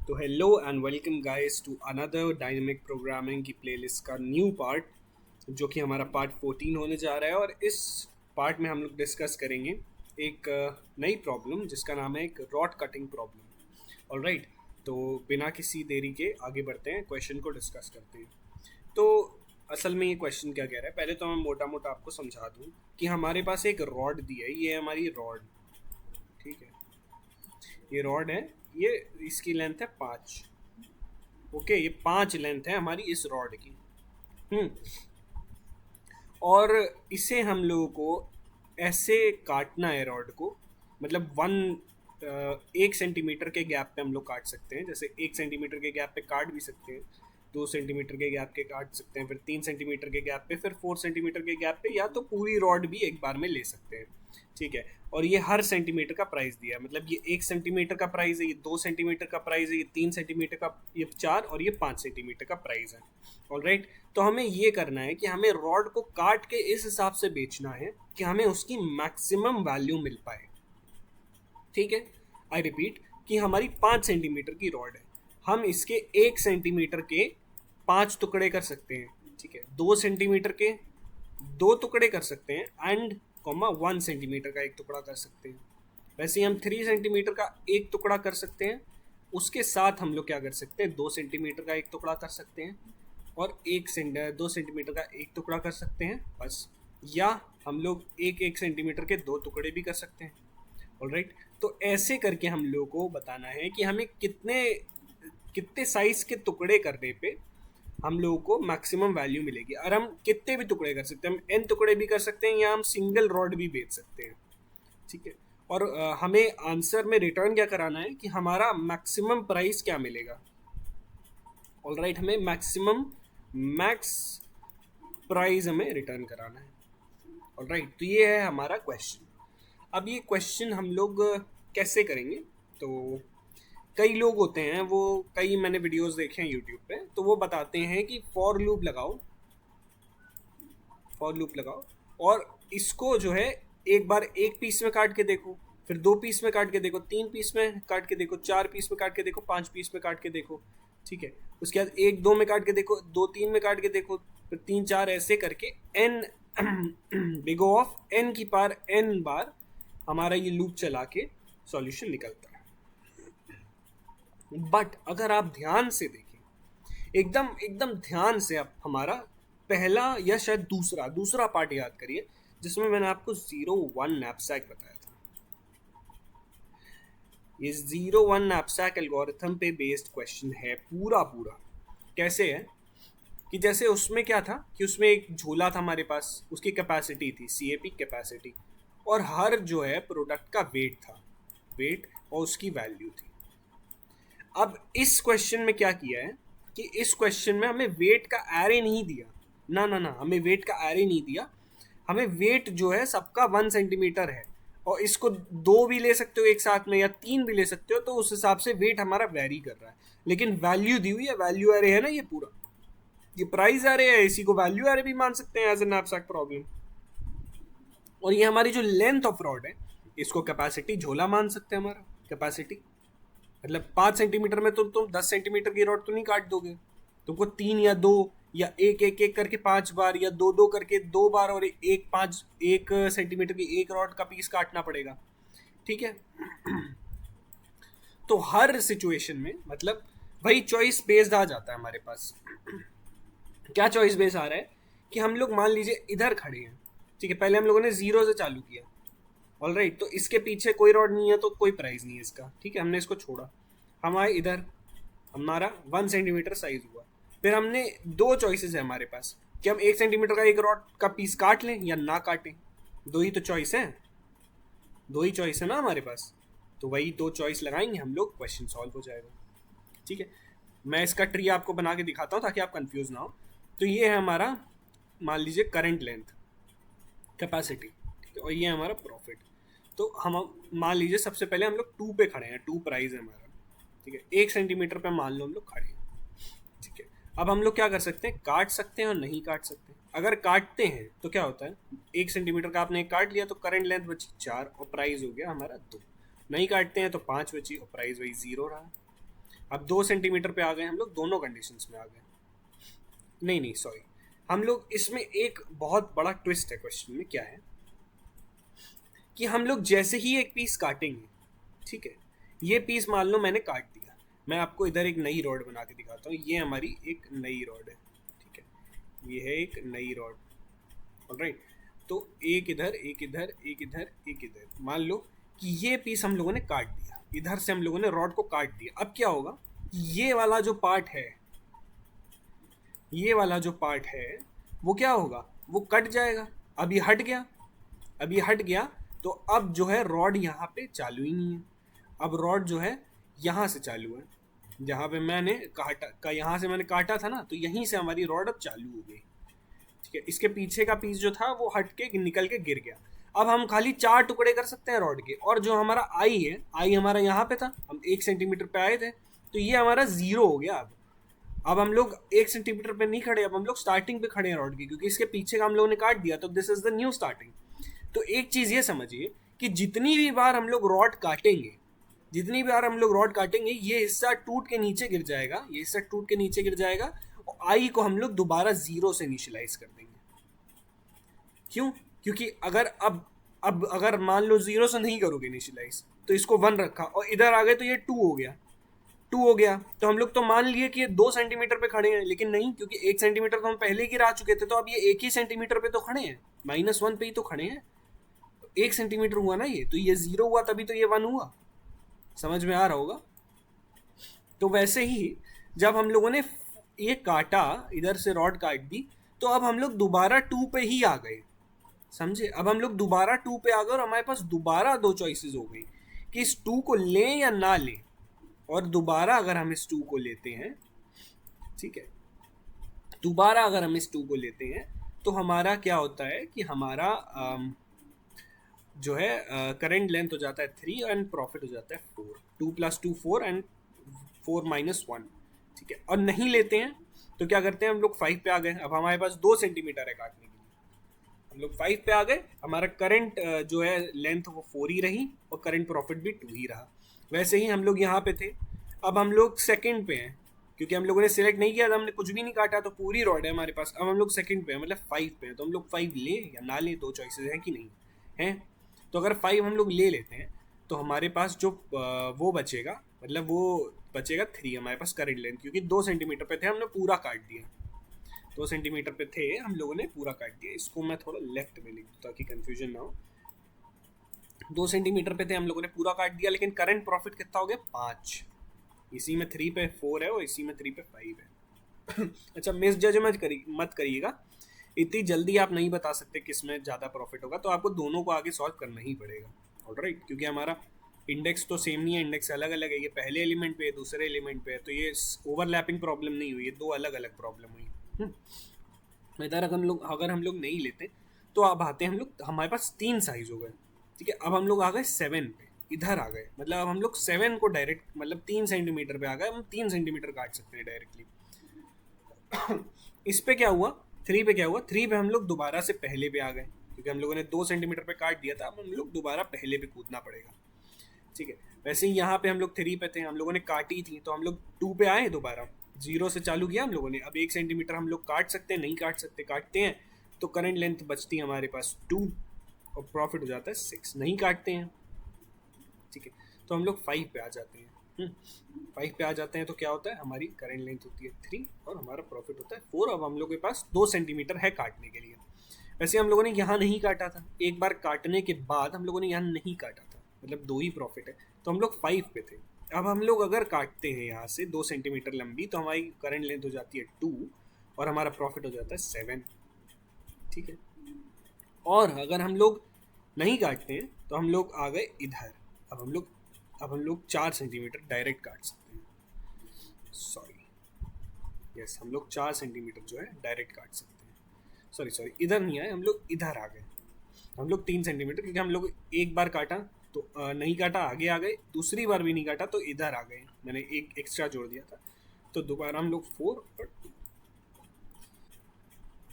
तो hello and welcome guys to another dynamic programming की playlist का न्यू पार्ट जो कि हमारा पार्ट 14 होने जा रहा है। और इस पार्ट में हम लोग डिस्कस करेंगे एक नई प्रॉब्लम जिसका नाम है एक रॉड कटिंग प्रॉब्लम। ऑलराइट, तो बिना किसी देरी के आगे बढ़ते हैं, क्वेश्चन को डिस्कस करते हैं। तो असल में ये क्वेश्चन क्या कह रहा है, पहले तो मैं मोटा मोटा आपको समझा दूँ कि हमारे पास एक रॉड दी है, ये है हमारी रॉड। ठीक है, ये रॉड है, ये इसकी लेंथ है 5। ओके, ये 5 लेंथ है हमारी इस रॉड की। हम्म और इसे हम लोगों को ऐसे काटना है रॉड को, मतलब 1 सेंटीमीटर के गैप पे हम लोग काट सकते हैं। जैसे 1 सेंटीमीटर के गैप पे काट भी सकते हैं, 2 सेंटीमीटर के गैप के काट सकते हैं, फिर 3 सेंटीमीटर के गैप पे, फिर 4 सेंटीमीटर के गैप पे, या तो पूरी रॉड भी एक बार में ले सकते हैं। ठीक है, और ये हर सेंटीमीटर का प्राइस दिया है, मतलब ये 1 सेंटीमीटर का प्राइस है, ये 2 सेंटीमीटर का प्राइस है, ये 3 सेंटीमीटर का, ये 4 और ये 5 सेंटीमीटर का प्राइस है। ऑलराइट, तो हमें ये करना है कि हमें रॉड को काट के इस हिसाब से बेचना है कि हमें उसकी मैक्सिमम वैल्यू मिल पाए। ठीक है, आई रिपीट कि हमारी 5 सेंटीमीटर की रॉड है, हम इसके 1 सेंटीमीटर के 5 टुकड़े कर सकते हैं। ठीक है, 2 सेंटीमीटर के 2 टुकड़े कर सकते हैं, एंड 1 सेंटीमीटर का एक टुकड़ा कर सकते हैं। वैसे ही हम 3 सेंटीमीटर का एक टुकड़ा कर सकते हैं, उसके साथ हम लोग क्या कर सकते हैं, 2 सेंटीमीटर का एक टुकड़ा कर सकते हैं, और 2 सेंटीमीटर का एक टुकड़ा कर सकते हैं बस। या हम लोग एक एक सेंटीमीटर के 2 टुकड़े भी कर सकते हैं। ऑलराइट, तो ऐसे करके हम लोग को बताना है कि हमें कितने कितने साइज के टुकड़े करने पे हम लोगों को मैक्सिमम वैल्यू मिलेगी। और हम कितने भी टुकड़े कर सकते हैं, हम एन टुकड़े भी कर सकते हैं, या हम सिंगल रॉड भी बेच सकते हैं। ठीक है, और हमें आंसर में रिटर्न क्या कराना है कि हमारा मैक्सिमम प्राइस क्या मिलेगा। ऑलराइट, हमें मैक्स प्राइस हमें रिटर्न कराना है। ऑलराइट, तो ये है हमारा क्वेश्चन। अब ये क्वेश्चन हम लोग कैसे करेंगे, तो कई लोग होते हैं, वो कई मैंने वीडियोस देखे हैं यूट्यूब पे, तो वो बताते हैं कि फॉर लूप लगाओ, फॉर लूप लगाओ, और इसको जो है एक बार एक पीस में काट के देखो, फिर 2 पीस में काट के देखो, 3 पीस में काट के देखो, 4 पीस में काट के देखो, 5 पीस में काट के देखो। ठीक है, उसके बाद 1 2 में काट के देखो, 2 3 में काट के देखो, फिर 3 4, ऐसे करके एन बिगो ऑफ एन की पार एन बार हमारा ये लूप चला के सॉल्यूशन निकलता है। बट अगर आप ध्यान से देखें, एकदम एकदम ध्यान से, आप हमारा पहला या शायद दूसरा दूसरा पार्ट याद करिए, जिसमें मैंने आपको 0 1 नैपसैक बताया था। ये 0 1 नैपसैक एल्गोरिथम पे बेस्ड क्वेश्चन है पूरा पूरा। कैसे है कि जैसे उसमें क्या था कि उसमें एक झोला था हमारे पास, उसकी कैपेसिटी थी CAP कैपेसिटी, और हर जो है प्रोडक्ट का वेट था, वेट और उसकी वैल्यू थी। अब इस क्वेश्चन में क्या किया है कि इस क्वेश्चन में हमें वेट का एरे नहीं दिया, ना ना ना, हमें वेट का एरे नहीं दिया। हमें वेट जो है सबका 1 सेंटीमीटर है, और इसको 2 भी ले सकते हो एक साथ में, या 3 भी ले सकते हो, तो उस हिसाब से वेट हमारा वेरी कर रहा है। लेकिन वैल्यू दी हुई है, वैल्यू एरे है ना ये पूरा, ये प्राइस एरे है, इसी को वैल्यू एरे भी मान सकते हैं एज एन एब्स्ट्रैक्ट प्रॉब्लम। और ये हमारी जो लेंथ ऑफ रॉड है, इसको कैपेसिटी झोला मान सकते हैं, हमारा कैपेसिटी। मतलब 5 सेंटीमीटर में तो तुम 10 सेंटीमीटर की रॉड तो नहीं काट दोगे, तुमको 3 या 2 या एक एक एक करके 5 बार, या 2 2 करके 2 बार, और 1 सेंटीमीटर की एक रॉड का पीस काटना पड़ेगा। ठीक है, तो हर सिचुएशन में मतलब वही चॉइस बेस्ड आ जाता है हमारे पास। क्या चॉइस बेस्ड आ रहा है कि हम लोग मान लीजिए इधर खड़े हैं। ठीक है, पहले हम लोगों ने 0 से चालू किया। ऑलराइट, तो इसके पीछे कोई रॉड नहीं है, तो कोई प्राइस नहीं है इसका। ठीक है, हमने इसको छोड़ा, हम आए इधर, हमारा 1 सेंटीमीटर साइज हुआ। फिर हमने 2 चॉइसेस है हमारे पास कि हम 1 सेंटीमीटर का एक रॉड का पीस काट लें या ना काटें। दो ही तो चॉइस है, दो ही चॉइस है ना हमारे पास, तो वही 2 चॉइस लगाएंगे हम लोग, क्वेश्चन सॉल्व हो जाएगा। ठीक है, मैं इसका ट्री आपको बना के दिखाता हूँ ताकि आप कंफ्यूज ना हो। तो ये है हमारा, मान लीजिए करंट लेंथ, कैपेसिटी, ठीक है, और ये है हमारा प्रॉफिट। तो हम मान लीजिए सबसे पहले हम लोग 2 पे खड़े हैं, 2 प्राइस है हमारा। ठीक है, 1 सेंटीमीटर पे मान लो हम लोग खड़े हैं। ठीक है, अब हम लोग क्या कर सकते हैं, काट सकते हैं और नहीं काट सकते हैं। अगर काटते हैं तो क्या होता है, 1 सेंटीमीटर का आपने काट लिया तो करंट लेंथ बची 4 और प्राइस हो गया हमारा 2। नहीं काटते हैं तो 5 बची और प्राइस वही 0 रहा। अब 2 सेंटीमीटर पे आ गए हम लोग, दोनों कंडीशंस में आ गए। नहीं सॉरी, हम लोग इसमें एक बहुत बड़ा ट्विस्ट है क्वेश्चन में। क्या है कि हम लोग जैसे ही एक पीस काटेंगे, ठीक है, ये पीस मान लो मैंने काट दिया, मैं आपको इधर एक नई रॉड बना के दिखाता हूँ। ये हमारी एक नई रॉड है, ठीक है, ये है एक नई रॉड, ऑलराइट। तो एक इधर, एक इधर, एक इधर, एक इधर। मान लो कि ये पीस हम लोगों ने काट दिया, इधर से हम लोगों ने रॉड को काट दिया। अब क्या होगा, ये वाला जो पार्ट है, ये वाला जो पार्ट है वो क्या होगा, वो कट जाएगा। अब ये हट गया, अब ये हट गया, तो अब जो है रॉड यहाँ पे चालू ही नहीं है। अब रॉड जो है यहाँ से चालू है, जहाँ पे मैंने काटा, यहाँ से मैंने काटा था ना, तो यहीं से हमारी रॉड अब चालू हो गई, ठीक है। इसके पीछे का पीस जो था वो हट के निकल के गिर गया। अब हम खाली 4 टुकड़े कर सकते हैं रॉड के, और जो हमारा आई है, आई हमारा यहाँ पे था, हम 1 सेंटीमीटर पे आए थे, तो ये हमारा 0 हो गया। अब हम लोग 1 सेंटीमीटर पे नहीं खड़े, अब हम लोग स्टार्टिंग पे खड़े हैं रॉड की, क्योंकि इसके पीछे का हम लोगों ने काट दिया, तो this is the new starting. तो एक चीज ये समझिए कि जितनी भी बार हम लोग रॉड काटेंगे, जितनी बार हम लोग रॉड काटेंगे, ये हिस्सा टूट के नीचे गिर जाएगा, ये हिस्सा टूट के नीचे गिर जाएगा, और आई को हम लोग दोबारा 0 से इनिशियलाइज कर देंगे। क्यों? क्योंकि अगर अब अगर मान लो 0 से नहीं करोगे इनिशियलाइज, तो इसको 1 रखा और इधर आ गए, तो ये 2 हो गया, 2 हो गया। तो हम लोग तो मान लिए कि ये 2 सेंटीमीटर पे खड़े हैं, लेकिन नहीं, क्योंकि 1 सेंटीमीटर तो हम पहले ही गिरा चुके थे, तो अब ये 1 ही सेंटीमीटर पे तो खड़े हैं, -1 पे ही तो खड़े हैं। 1 सेंटीमीटर हुआ ना ये, तो ये 0 हुआ, तभी तो ये 1 हुआ। समझ में आ रहा होगा? तो वैसे ही जब हम लोगों ने ये काटा, इधर से रॉड काट दी, तो अब हम लोग दोबारा 2 पे ही आ गए, समझे? अब हम लोग दोबारा 2 पे आ गए, और हमारे पास दोबारा 2 चॉइसेस हो गई कि इस 2 को लें या ना लें। और दोबारा अगर हम इस 2 को लेते हैं, ठीक है, दोबारा अगर हम इस 2 को लेते हैं, तो हमारा क्या होता है कि हमारा जो है करंट लेंथ हो जाता है 3 एंड प्रॉफिट हो जाता है 4। 2 + 2 4 एंड 4 - 1, ठीक है। और नहीं लेते हैं तो क्या करते हैं, हम लोग 5 पे आ गए। अब हमारे पास 2 सेंटीमीटर है काटने के लिए, हम लोग 5 पे आ गए, हमारा करंट जो है लेंथ वो 4 ही रही, और करंट प्रॉफिट भी 2 ही रहा। वैसे ही हम लोग यहाँ पे थे, अब हम लोग सेकंड पे हैं, क्योंकि हम लोगों ने सिलेक्ट नहीं किया था, हमने कुछ भी नहीं काटा, तो पूरी रॉड है हमारे पास। अब हम लोग सेकंड पे हैं, मतलब 5 पे हैं, तो हम लोग 5 लें या ना लें, 2 चॉइसेस हैं कि नहीं हैं। तो अगर 5 हम लोग ले लेते हैं, तो हमारे पास जो वो बचेगा, मतलब वो बचेगा 3 हमारे पास करंट लेंथ, क्योंकि 2 सेंटीमीटर पे थे, हमने पूरा काट दिया। 2 सेंटीमीटर पे थे, हम लोगों ने पूरा काट दिया। इसको मैं थोड़ा लेफ्ट में लिख दूँ ताकि कंफ्यूजन ना हो। 2 सेंटीमीटर पे थे, हम लोगों ने पूरा काट दिया, लेकिन करंट प्रॉफिट कितना हो गया, 5। इसी में 3 पे 4 है, और इसी में 3 पे 5 है। अच्छा, मिस जज मत करिएगा, इतनी जल्दी आप नहीं बता सकते किस में ज़्यादा प्रॉफिट होगा, तो आपको दोनों को आगे सॉल्व करना ही पड़ेगा, ऑलराइट। क्योंकि हमारा इंडेक्स तो सेम नहीं है, इंडेक्स अलग अलग है। ये पहले एलिमेंट पे है, दूसरे एलिमेंट पे है, तो ये ओवरलैपिंग प्रॉब्लम नहीं हुई, ये 2 अलग अलग प्रॉब्लम हुई। इधर अगर हम लोग नहीं लेते, तो अब आते हैं हम लोग, हमारे पास 3 साइज हो गए, ठीक है। अब हम लोग आ गए 7 पे, इधर आ गए, मतलब अब हम लोग 7 को डायरेक्ट, मतलब 3 सेंटीमीटर पे आ गए, हम 3 सेंटीमीटर काट सकते हैं डायरेक्टली। इस पे क्या हुआ, 3 पे क्या हुआ, 3 पे हम लोग दोबारा से पहले पे आ गए, क्योंकि हम लोगों ने 2 सेंटीमीटर पे काट दिया था, अब हम लोग दोबारा पहले पे कूदना पड़ेगा, ठीक है। वैसे ही यहाँ पे हम लोग 3 पे थे, हम लोगों ने काटी थी, तो हम लोग 2 पे आए, दोबारा 0 से चालू किया हम लोगों ने। अब 1 सेंटीमीटर हम लोग काट सकते हैं, नहीं काट सकते, काटते हैं तो करंट लेंथ बचती है हमारे पास 2, और प्रॉफिट हो जाता है 6। नहीं काटते हैं, ठीक है, तो हम लोग 5 पे आ जाते हैं। 5 पे आ जाते हैं तो क्या होता है, हमारी करंट लेंथ होती है 3, और हमारा प्रॉफिट होता है 4। अब हम लोग के पास 2 सेंटीमीटर है काटने के लिए। वैसे हम लोगों ने यहाँ नहीं काटा था, एक बार काटने के बाद हम लोगों ने यहाँ नहीं काटा था, मतलब 2 ही प्रॉफिट है, तो हम लोग 5 पे थे। अब हम लोग अगर काटते हैं यहाँ से 2 सेंटीमीटर लंबी, तो हमारी करंट लेंथ हो जाती है 2, और हमारा प्रॉफिट हो जाता है 7, ठीक है। और अगर हम लोग नहीं काटते हैं, तो हम लोग आ गए इधर। अब हम लोग 4 सेंटीमीटर डायरेक्ट काट सकते हैं, सॉरी, यस, हम लोग 4 सेंटीमीटर जो है डायरेक्ट काट सकते हैं। सॉरी, इधर नहीं आए, हम लोग इधर आ गए। हम लोग 3 सेंटीमीटर, क्योंकि हम लोग एक बार काटा तो नहीं काटा, आगे आ गए, दूसरी बार भी नहीं काटा तो इधर आ गए, मैंने एक एक्स्ट्रा जोड़ दिया था, तो दोबारा हम लोग 4 और 2।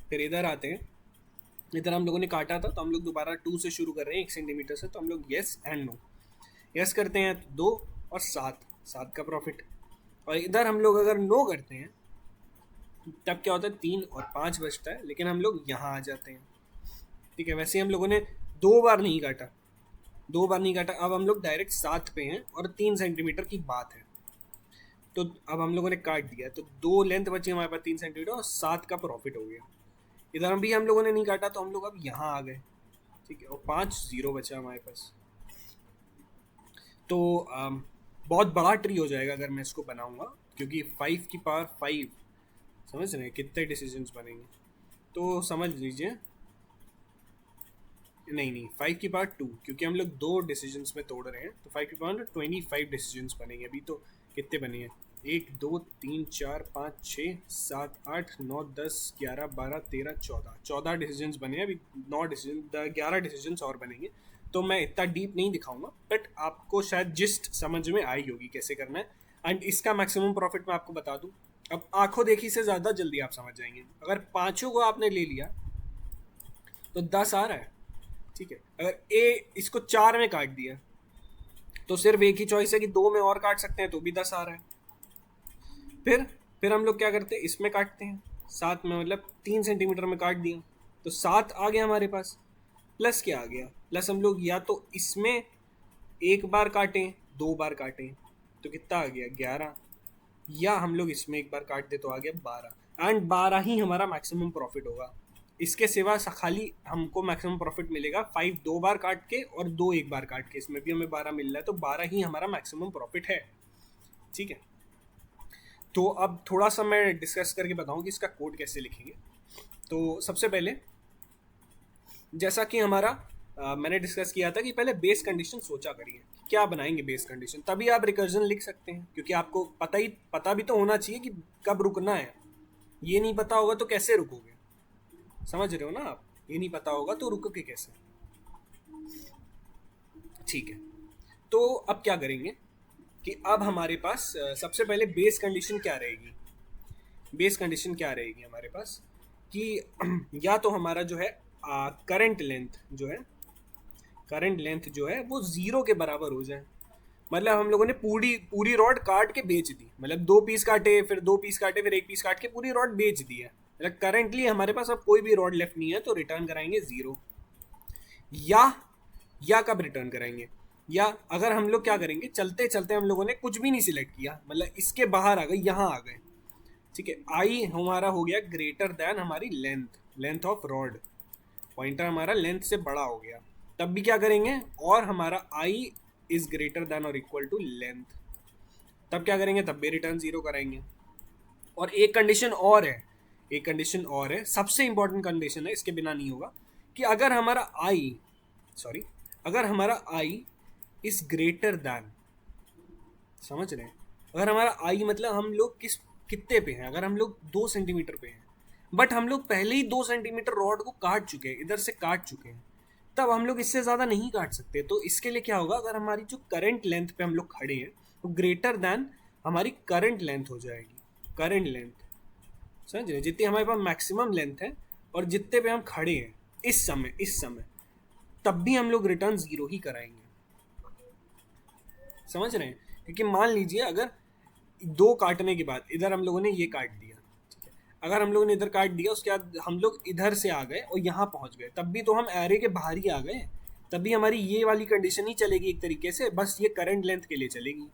फिर इधर आते हैं, इधर हम लोगों ने काटा था, तो हम लोग दोबारा 2 से शुरू कर रहे हैं, 1 सेंटीमीटर से, तो हम लोग येस एंड नो, यस करते हैं तो 2 और 7 का प्रॉफिट, और इधर हम लोग अगर नो करते हैं तब क्या होता है, 3 और 5 बचता है, लेकिन हम लोग यहाँ आ जाते हैं। ठीक है, वैसे हम लोगों ने 2 बार नहीं काटा, 2 बार नहीं काटा, अब हम लोग डायरेक्ट 7 पे हैं और 3 सेंटीमीटर की बात है। तो अब हम लोगों ने काट दिया, तो 2 लेंथ बची हमारे पास 3 सेंटीमीटर और 7 का प्रॉफिट हो गया। इधर भी हम लोगों ने नहीं काटा, तो हम लोग अब यहाँ आ गए। ठीक है, और 5 0 बचा हमारे पास। तो बहुत बड़ा ट्री हो जाएगा अगर मैं इसको बनाऊंगा, क्योंकि 5 की पावर 5, समझ रहे हैं कितने डिसीजंस बनेंगे। तो समझ लीजिए, नहीं 5 की पावर 2, क्योंकि हम लोग 2 डिसीजंस में तोड़ रहे हैं, तो 5 की पावर 25 डिसीजंस बनेंगे। अभी तो कितने बने हैं, 1 2 3 4 5 6 7 8 9 10 11 12 13 14 डिसीजंस बने हैं। अभी 11 डिसीजंस और बनेंगे। तो मैं इतना डीप नहीं दिखाऊंगा, बट आपको शायद जिस्ट समझ में आई होगी कैसे करना है। एंड इसका मैक्सिमम प्रॉफिट मैं आपको बता दूं, अब आंखों देखी से ज़्यादा जल्दी आप समझ जाएंगे। अगर पाँचों को आपने ले लिया तो 10 आ रहा है। ठीक है, अगर इसको 4 में काट दिया तो सिर्फ एक ही चॉइस है कि 2 में और काट सकते हैं, तो भी 10 आ रहा है। फिर हम लोग क्या करते हैं, इसमें काटते हैं 7 में, मतलब 3 सेंटीमीटर में काट दिया तो 7 आ गया हमारे पास। प्लस क्या आ गया, प्लस हम लोग या तो इसमें 1 बार काटें, 2 बार काटें, तो कितना आ गया 11, या हम लोग इसमें 1 बार काट दे तो आ गया 12। एंड 12 ही हमारा मैक्सिमम प्रॉफिट होगा। इसके सिवा खाली हमको मैक्सिमम प्रॉफिट मिलेगा 5 2 बार काट के और 2 1 बार काट के, इसमें भी हमें 12 मिल रहा है, तो 12 ही हमारा मैक्सिमम प्रॉफिट है। ठीक है, तो अब थोड़ा सा मैं डिस्कस करके बताऊं कि इसका कोड कैसे लिखेंगे। तो सबसे पहले जैसा कि हमारा मैंने डिस्कस किया था कि पहले बेस कंडीशन सोचा करिए, क्या बनाएंगे बेस कंडीशन, तभी आप रिकर्जन लिख सकते हैं। क्योंकि आपको पता भी तो होना चाहिए कि कब रुकना है। ये नहीं पता होगा तो कैसे रुकोगे, समझ रहे हो ना आप, ये नहीं पता होगा तो रुकोगे कैसे। ठीक है, तो अब क्या करेंगे कि अब हमारे पास सबसे पहले बेस कंडीशन क्या रहेगी। बेस कंडीशन क्या रहेगी हमारे पास कि या तो हमारा जो है करंट लेंथ जो है वो 0 के बराबर हो जाए। मतलब हम लोगों ने पूरी रॉड काट के बेच दी, मतलब 2 पीस काटे, फिर 2 पीस काटे, फिर 1 पीस काट के पूरी रॉड बेच दी है। मतलब करंटली हमारे पास अब कोई भी रॉड लेफ्ट नहीं है, तो रिटर्न कराएंगे 0। या कब रिटर्न कराएंगे, या अगर हम लोग क्या करेंगे, चलते चलते हम लोगों ने कुछ भी नहीं सिलेक्ट किया, मतलब इसके बाहर आ गए, यहाँ आ गए। ठीक है, आई हमारा हो गया ग्रेटर देन हमारी लेंथ ऑफ रॉड, पॉइंटर हमारा लेंथ से बड़ा हो गया, तब भी क्या करेंगे, और हमारा आई इज ग्रेटर देन और इक्वल टू लेंथ, तब क्या करेंगे, तब भी रिटर्न 0 कराएंगे। और एक कंडीशन और है, सबसे इंपॉर्टेंट कंडीशन है, इसके बिना नहीं होगा, कि अगर हमारा आई इज ग्रेटर देन, समझ रहे हैं, अगर हमारा आई मतलब हम लोग कितने पे हैं, अगर हम लोग 2 सेंटीमीटर पे हैं, बट हम लोग पहले ही 2 सेंटीमीटर रॉड को काट चुके हैं, इधर से काट चुके हैं, तब हम लोग इससे ज़्यादा नहीं काट सकते। तो इसके लिए क्या होगा, अगर हमारी जो करंट लेंथ पे हम लोग खड़े हैं तो ग्रेटर देन हमारी करंट लेंथ हो जाएगी। करंट लेंथ, समझ रहे, जितनी हमारे पास मैक्सिमम लेंथ है और जितने पे हम खड़े हैं इस समय, तब भी हम लोग रिटर्न 0 ही कराएंगे। समझ रहे हैं, क्योंकि मान लीजिए अगर 2 काटने के बाद इधर हम लोगों ने ये काट दिया, ठीक है, अगर हम लोगों ने इधर काट दिया, उसके बाद हम लोग इधर से आ गए और यहाँ पहुँच गए, तब भी तो हम एरे के बाहर ही आ गए, तब भी हमारी ये वाली कंडीशन ही चलेगी एक तरीके से, बस ये करंट लेंथ के लिए चलेगी,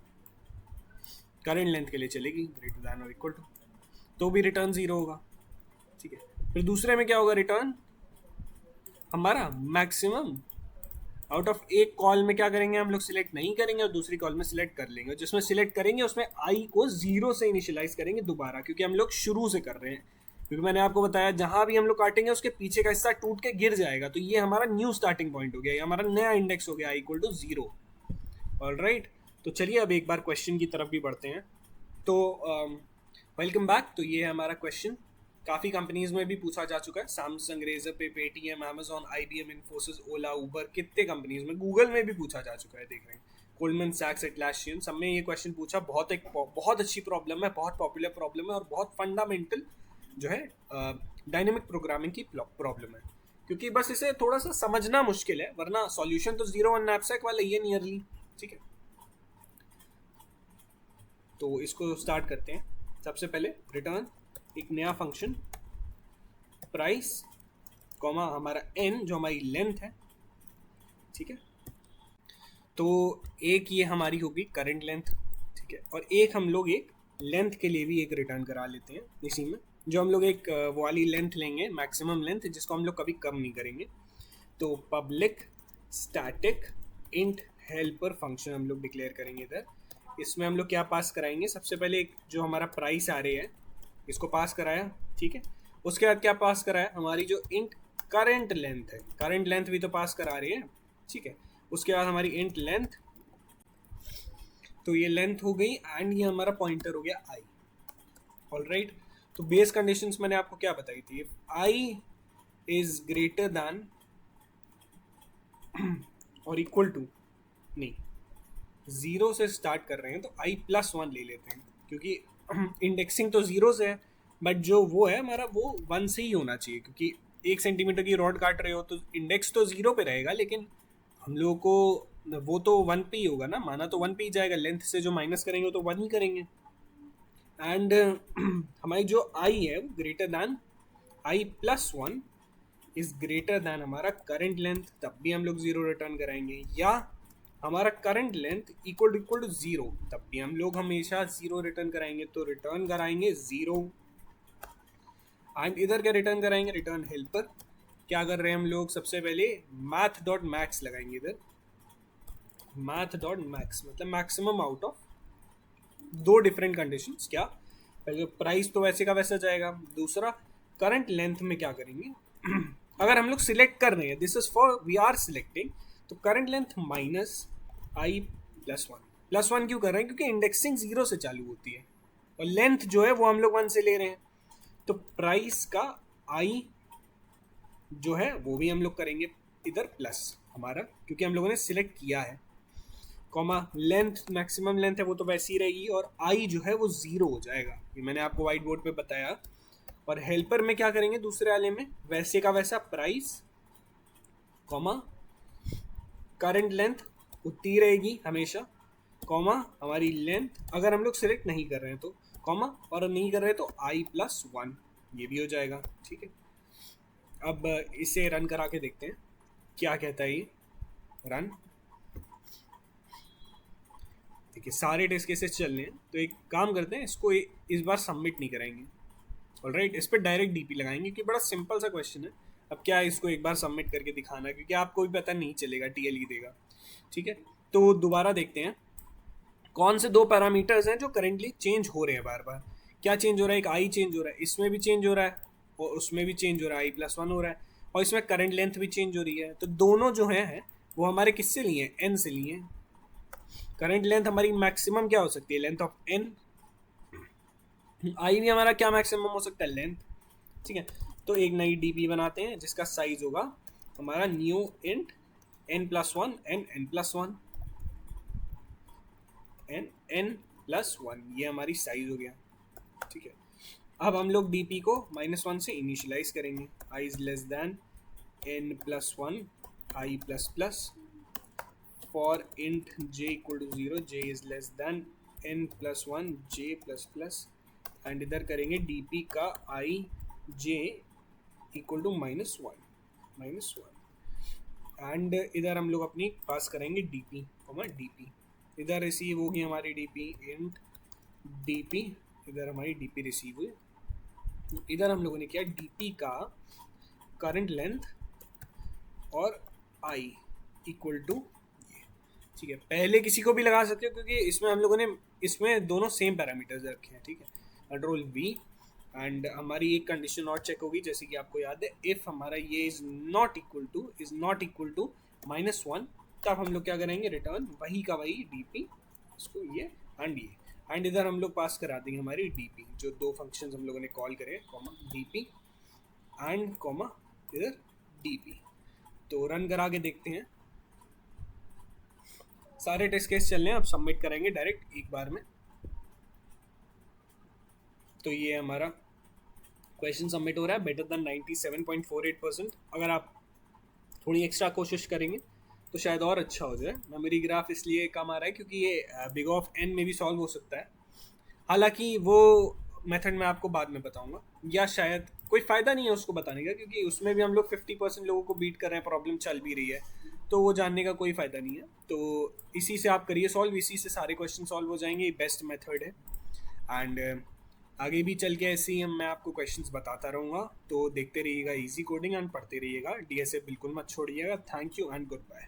ग्रेटर दैन और इक्वल टू, तो भी रिटर्न 0 होगा। ठीक है, फिर दूसरे में क्या होगा, रिटर्न हमारा मैक्सिमम आउट ऑफ एक कॉल में क्या करेंगे, हम लोग सिलेक्ट नहीं करेंगे और दूसरी कॉल में सिलेक्ट कर लेंगे, जिसमें सिलेक्ट करेंगे उसमें आई को 0 से इनिशियलाइज करेंगे दोबारा, क्योंकि हम लोग शुरू से कर रहे हैं। क्योंकि मैंने आपको बताया जहां भी हम लोग काटेंगे उसके पीछे का हिस्सा टूट के गिर जाएगा, तो ये हमारा न्यू स्टार्टिंग पॉइंट हो गया, ये हमारा नया इंडेक्स हो गया इक्वल टू 0। ऑलराइट, तो चलिए अब एक बार क्वेश्चन की तरफ भी बढ़ते हैं। तो वेलकम बैक। तो ये है हमारा क्वेश्चन, काफ़ी कंपनीज में भी पूछा जा चुका है, सैमसंग, रेजर पे, पेटीएम, अमेजॉन, आईबीएम, इन्फोसिस, ओला, उबर, कितने कंपनीज में, गूगल में भी पूछा जा चुका है, देख रहे हैं, गोल्डमैन सैक्स, एटलासियन, सब में ये क्वेश्चन पूछा। बहुत अच्छी प्रॉब्लम है, बहुत पॉपुलर प्रॉब्लम है और बहुत फंडामेंटल जो है डायनेमिक प्रोग्रामिंग की प्रॉब्लम है, क्योंकि बस इसे थोड़ा सा समझना मुश्किल है, वरना सॉल्यूशन तो 0 1 नैपसैक वाला ही है नियरली। ठीक है, तो इसको स्टार्ट करते हैं। सबसे पहले रिटर्न एक नया फंक्शन प्राइस कॉमा हमारा n जो हमारी लेंथ है, ठीक है। तो एक ये हमारी होगी करंट लेंथ, ठीक है, और एक हम लोग एक लेंथ के लिए भी एक रिटर्न करा लेते हैं इसी में, जो हम लोग एक वो वाली लेंथ लेंगे मैक्सिमम लेंथ, जिसको हम लोग कभी कम नहीं करेंगे। तो public static int helper function हम लोग डिक्लेयर करेंगे इधर। इसमें हम लोग क्या पास कराएंगे, सबसे पहले एक जो हमारा प्राइस आ रही है इसको पास कराया, ठीक है। उसके बाद क्या पास कराया, हमारी जो इंट करंट लेंथ है, करंट लेंथ भी तो पास करा रही है, ठीक है। उसके बाद हमारी इंट लेंथ, तो ये लेंथ हो गई एंड ये हमारा पॉइंटर हो गया आई। ऑलराइट, तो बेस कंडीशंस मैंने आपको क्या बताई थी, if I is greater then और इक्वल टू, नहीं, जीरो से स्टार्ट कर रहे हैं तो आई प्लस वन ले लेते हैं, क्योंकि इंडेक्सिंग तो जीरो से है, बट जो वो है हमारा वो वन से ही होना चाहिए, क्योंकि 1 सेंटीमीटर की रॉड काट रहे हो तो इंडेक्स तो जीरो पे रहेगा, लेकिन हम लोगों को वो तो वन पे ही होगा ना, माना तो वन पे ही जाएगा, लेंथ से जो माइनस करेंगे तो वन ही करेंगे। एंड हमारी जो आई है वो greater than i plus one is greater than हमारा करंट लेंथ, तब भी हम लोग जीरो रिटर्न कराएंगे, या हमारा current length equal to zero, तब भी हम लोग हमेशा जीरो रिटर्न कराएंगे। तो रिटर्न कराएंगे जीरो एंड इधर क्या रिटर्न कराएंगे, रिटर्न हेल्पर। क्या कर रहे हैं हम लोग, सबसे पहले मैथ डॉट मैक्स लगाएंगे इधर, मैथ डॉट मैक्स मतलब मैक्सिमम आउट ऑफ दो डिफरेंट कंडीशंस। क्या, पहले प्राइस तो वैसे का वैसा जाएगा, दूसरा करंट लेंथ में क्या करेंगे अगर हम लोग सिलेक्ट कर रहे हैं, this is for we are selecting, तो current length minus i plus one. Plus one क्यों कर रहे हैं, क्योंकि इंडेक्सिंग जीरो से चालू होती है और लेंथ जो है वो हम लोग वन से ले रहे हैं। तो प्राइस का आई जो है वो भी हम लोग करेंगे इधर प्लस हमारा, क्योंकि हम लोगों ने सिलेक्ट किया है, कॉमा लेंथ मैक्सिमम लेंथ है वो तो वैसी ही रहेगी, और आई जो है वो जीरो हो जाएगा, ये मैंने आपको व्हाइट बोर्ड पे बताया। और हेल्पर में क्या करेंगे, दूसरे वाले में वैसे का वैसा प्राइस कॉमा करंट लेंथ उतनी रहेगी हमेशा, कॉमा हमारी लेंथ अगर हम लोग सिलेक्ट नहीं कर रहे हैं तो कॉमा, और नहीं कर रहे हैं तो आई प्लस वन, ये भी हो जाएगा, ठीक है। अब इसे रन करा के देखते हैं क्या कहता है ये, रन। देखिए सारे टेस्ट केसेस चल रहे हैं, तो एक काम करते हैं, इसको इस बार सबमिट नहीं कराएंगे। ऑलराइट, इस पर डायरेक्ट डीपी लगाएंगे कि बड़ा सिंपल सा क्वेश्चन है। अब क्या है, इसको एक बार सबमिट करके दिखाना है, क्योंकि आपको भी पता नहीं चलेगा, टीएल ही देगा, ठीक है। तो दोबारा देखते हैं कौन से दो पैरामीटर्स हैं जो करेंटली चेंज हो रहे हैं बार बार। क्या चेंज हो रहा है, एक आई चेंज हो रहा है, इसमें भी चेंज हो रहा है और उसमें भी चेंज हो रहा है, आई प्लस वन हो रहा है, और इसमें करंट लेंथ भी चेंज हो रही है। तो दोनों जो है वो हमारे किससे लिए हैं, एन से लिए हैं। करंट लेंथ हमारी मैक्सिमम क्या हो सकती है, लेंथ ऑफ एन। आई भी हमारा क्या मैक्सिमम हो सकता है, लेंथ, ठीक है। तो एक नई डीपी बनाते हैं जिसका साइज होगा हमारा new int n plus one n n plus one n plus one, ये हमारी साइज हो गया, ठीक है। अब हम लोग डीपी को -1 से इनिशियलाइज करेंगे, i is less than n plus one i plus plus, for int j equal to 0 j is less than n plus one j plus plus, and इधर करेंगे डीपी का i j equal to -1 and इधर हम लोग अपनी पास करेंगे DP DP, इधर receive होगी हमारी डीपी इंट डीपी, इधर हमारी डीपी रिसीव हुई। इधर हम लोगों ने किया डीपी का करंट लेंथ और आई इक्वल टू, ठीक है। पहले किसी को भी लगा सकते हो, क्योंकि इसमें हम लोगों ने इसमें दोनों सेम पैरामीटर्स रखे हैं, ठीक है। कंट्रोल वी एंड हमारी एक कंडीशन और चेक होगी, जैसे कि आपको याद है, इफ हमारा ये इज नॉट इक्वल टू -1, तब हम लोग क्या करेंगे, रिटर्न वही का वही डीपी, इसको ये एंड इधर हम लोग पास करा देंगे हमारी डीपी, जो दो फंक्शंस हम लोगों ने कॉल करे, कॉमा डीपी एंड कॉमा इधर डीपी। तो रन करा के देखते हैं, सारे टेस्ट केस चल रहे हैं, अब सबमिट करेंगे डायरेक्ट एक बार में। तो ये हमारा क्वेश्चन सबमिट हो रहा है, बेटर देन 97.48%। अगर आप थोड़ी एक्स्ट्रा कोशिश करेंगे तो शायद और अच्छा हो जाए। मेमोरी ग्राफ इसलिए कम आ रहा है क्योंकि ये बिग ऑफ एन में भी सॉल्व हो सकता है, हालांकि वो मेथड मैं आपको बाद में बताऊंगा, या शायद कोई फ़ायदा नहीं है उसको बताने का, क्योंकि उसमें भी हम लोग 50% लोगों को बीट कर रहे हैं, प्रॉब्लम चल भी रही है, तो वो जानने का कोई फ़ायदा नहीं है। तो इसी से आप करिए सॉल्व, इसी से सारे क्वेश्चन सॉल्व हो जाएंगे, ये बेस्ट मेथड है। एंड आगे भी चल के ऐसे ही हम मैं आपको क्वेश्चंस बताता रहूँगा, तो देखते रहिएगा इजी कोडिंग एंड पढ़ते रहिएगा, डीएसए बिल्कुल मत छोड़िएगा। Thank you and good bye.